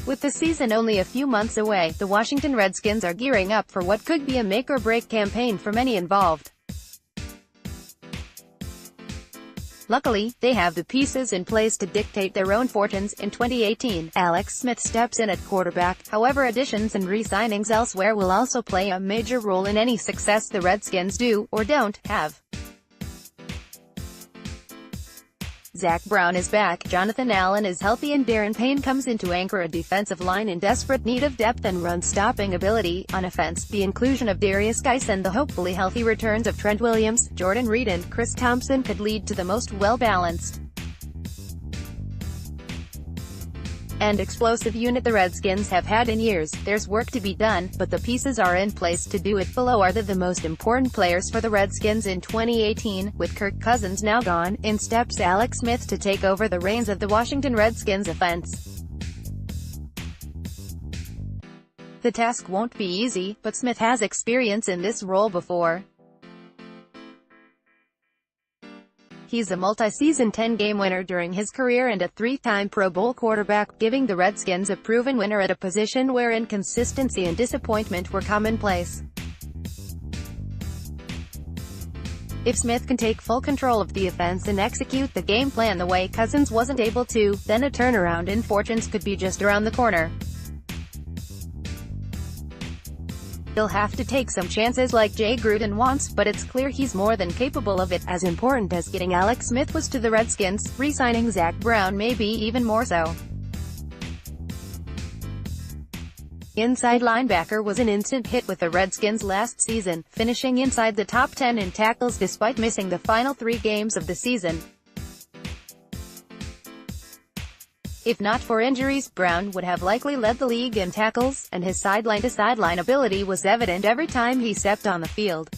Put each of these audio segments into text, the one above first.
With the season only a few months away, the Washington Redskins are gearing up for what could be a make-or-break campaign for many involved. Luckily, they have the pieces in place to dictate their own fortunes. In 2018, Alex Smith steps in at quarterback. However, additions and re-signings elsewhere will also play a major role in any success the Redskins do, or don't, have. Zach Brown is back, Jonathan Allen is healthy, and Daron Payne comes in to anchor a defensive line in desperate need of depth and run-stopping ability. On offense, the inclusion of Darius Geis and the hopefully healthy returns of Trent Williams, Jordan Reed and Chris Thompson could lead to the most well-balanced and explosive unit the Redskins have had in years. There's work to be done, but the pieces are in place to do it. Below are the most important players for the Redskins in 2018. With Kirk Cousins now gone, in steps Alex Smith to take over the reins of the Washington Redskins offense. The task won't be easy, but Smith has experience in this role before. He's a multi-season 10-game winner during his career and a 3-time Pro Bowl quarterback, giving the Redskins a proven winner at a position where inconsistency and disappointment were commonplace. If Smith can take full control of the offense and execute the game plan the way Cousins wasn't able to, then a turnaround in fortunes could be just around the corner. He'll have to take some chances like Jay Gruden wants, but it's clear he's more than capable of it. As important as getting Alex Smith was to the Redskins, re-signing Zach Brown may be even more so. Inside linebacker was an instant hit with the Redskins last season, finishing inside the top 10 in tackles despite missing the final 3 games of the season. If not for injuries, Brown would have likely led the league in tackles, and his sideline-to-sideline ability was evident every time he stepped on the field.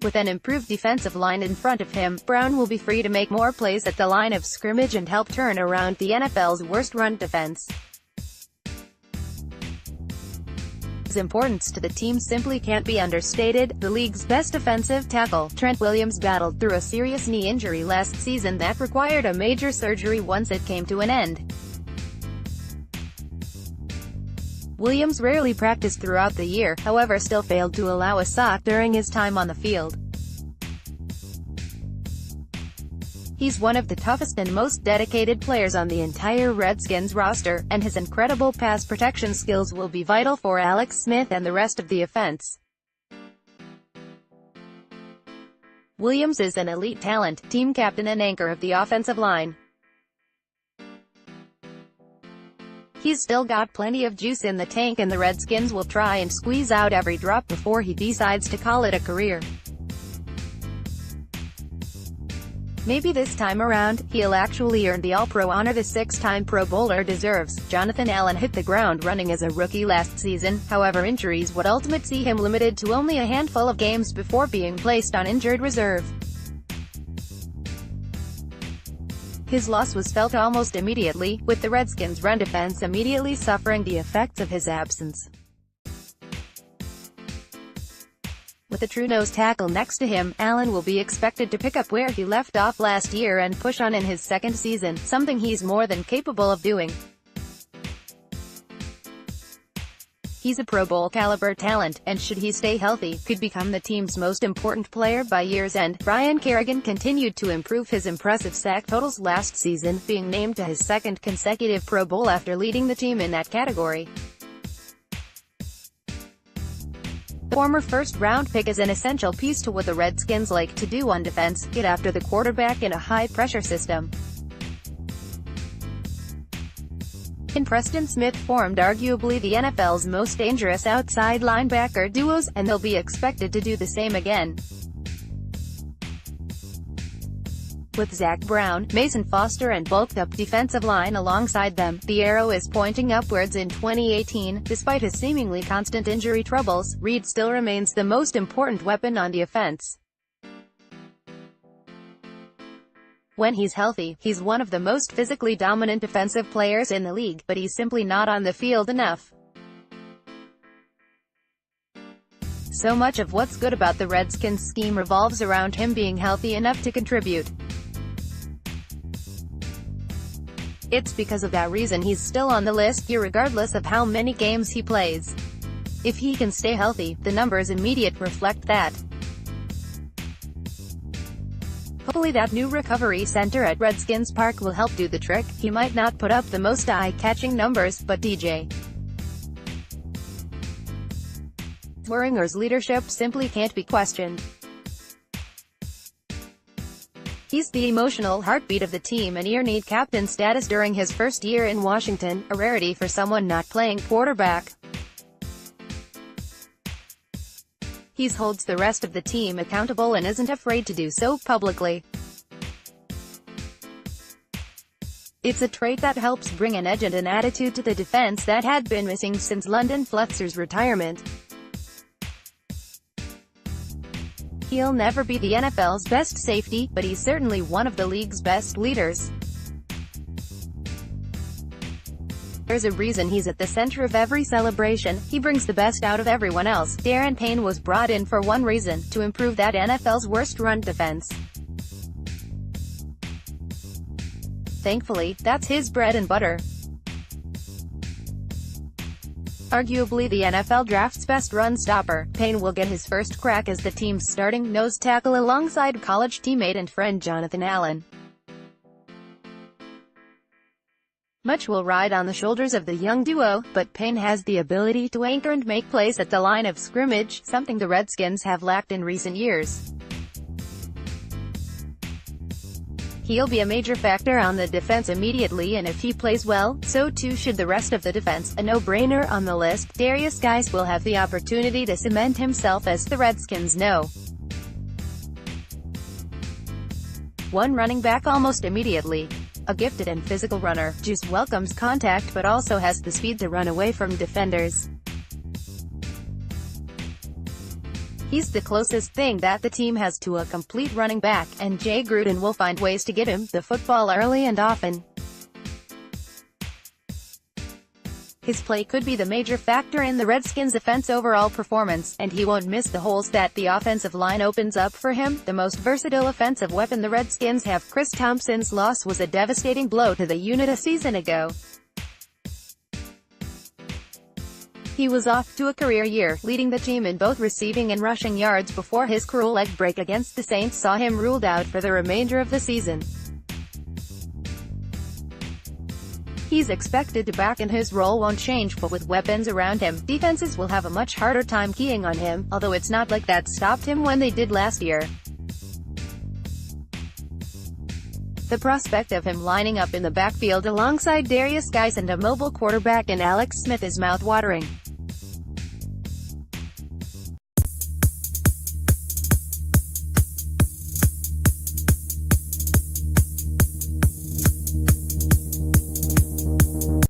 With an improved defensive line in front of him, Brown will be free to make more plays at the line of scrimmage and help turn around the NFL's worst run defense. His importance to the team simply can't be understated. The league's best defensive tackle, Trent Williams, battled through a serious knee injury last season that required a major surgery once it came to an end. Williams rarely practiced throughout the year, however still failed to allow a sack during his time on the field. He's one of the toughest and most dedicated players on the entire Redskins roster, and his incredible pass protection skills will be vital for Alex Smith and the rest of the offense. Williams is an elite talent, team captain and anchor of the offensive line. He's still got plenty of juice in the tank, and the Redskins will try and squeeze out every drop before he decides to call it a career. Maybe this time around, he'll actually earn the All-Pro honor the 6-time Pro Bowler deserves. Jonathan Allen hit the ground running as a rookie last season, however injuries would ultimately see him limited to only a handful of games before being placed on injured reserve. His loss was felt almost immediately, with the Redskins' run defense immediately suffering the effects of his absence. With a true nose tackle next to him, Allen will be expected to pick up where he left off last year and push on in his second season, something he's more than capable of doing. He's a Pro Bowl caliber talent, and should he stay healthy, could become the team's most important player by year's end. Ryan Kerrigan continued to improve his impressive sack totals last season, being named to his second consecutive Pro Bowl after leading the team in that category. The former first-round pick is an essential piece to what the Redskins like to do on defense, get after the quarterback in a high-pressure system. In Preston Smith formed arguably the NFL's most dangerous outside linebacker duos, and they'll be expected to do the same again. With Zach Brown, Mason Foster and bulked-up defensive line alongside them, the arrow is pointing upwards in 2018. Despite his seemingly constant injury troubles, Reed still remains the most important weapon on the offense. When he's healthy, he's one of the most physically dominant defensive players in the league, but he's simply not on the field enough. So much of what's good about the Redskins scheme revolves around him being healthy enough to contribute. It's because of that reason he's still on the list, irregardless of how many games he plays. If he can stay healthy, the numbers immediately reflect that. Hopefully that new recovery center at Redskins Park will help do the trick. He might not put up the most eye-catching numbers, but DJ Swearinger's leadership simply can't be questioned. He's the emotional heartbeat of the team and earned captain status during his first year in Washington, a rarity for someone not playing quarterback. He holds the rest of the team accountable and isn't afraid to do so publicly. It's a trait that helps bring an edge and an attitude to the defense that had been missing since London Fletcher's retirement. He'll never be the NFL's best safety, but he's certainly one of the league's best leaders. There's a reason he's at the center of every celebration. He brings the best out of everyone else. Daron Payne was brought in for one reason, to improve that NFL's worst run defense. Thankfully, that's his bread and butter. Arguably the NFL draft's best run stopper, Payne will get his first crack as the team's starting nose tackle alongside college teammate and friend Jonathan Allen. Much will ride on the shoulders of the young duo, but Payne has the ability to anchor and make plays at the line of scrimmage, something the Redskins have lacked in recent years. He'll be a major factor on the defense immediately, and if he plays well, so too should the rest of the defense. A no-brainer on the list, Derrius Guice will have the opportunity to cement himself as the Redskins know. One running back almost immediately. A gifted and physical runner, Juice welcomes contact but also has the speed to run away from defenders. He's the closest thing that the team has to a complete running back, and Jay Gruden will find ways to get him the football early and often. His play could be the major factor in the Redskins' offense overall performance, and he won't miss the holes that the offensive line opens up for him. The most versatile offensive weapon the Redskins have. Chris Thompson's loss was a devastating blow to the unit a season ago. He was off to a career year, leading the team in both receiving and rushing yards before his cruel leg break against the Saints saw him ruled out for the remainder of the season. He's expected to back and his role won't change, but with weapons around him, defenses will have a much harder time keying on him, although it's not like that stopped him when they did last year. The prospect of him lining up in the backfield alongside Derrius Guice and a mobile quarterback in Alex Smith is mouth-watering.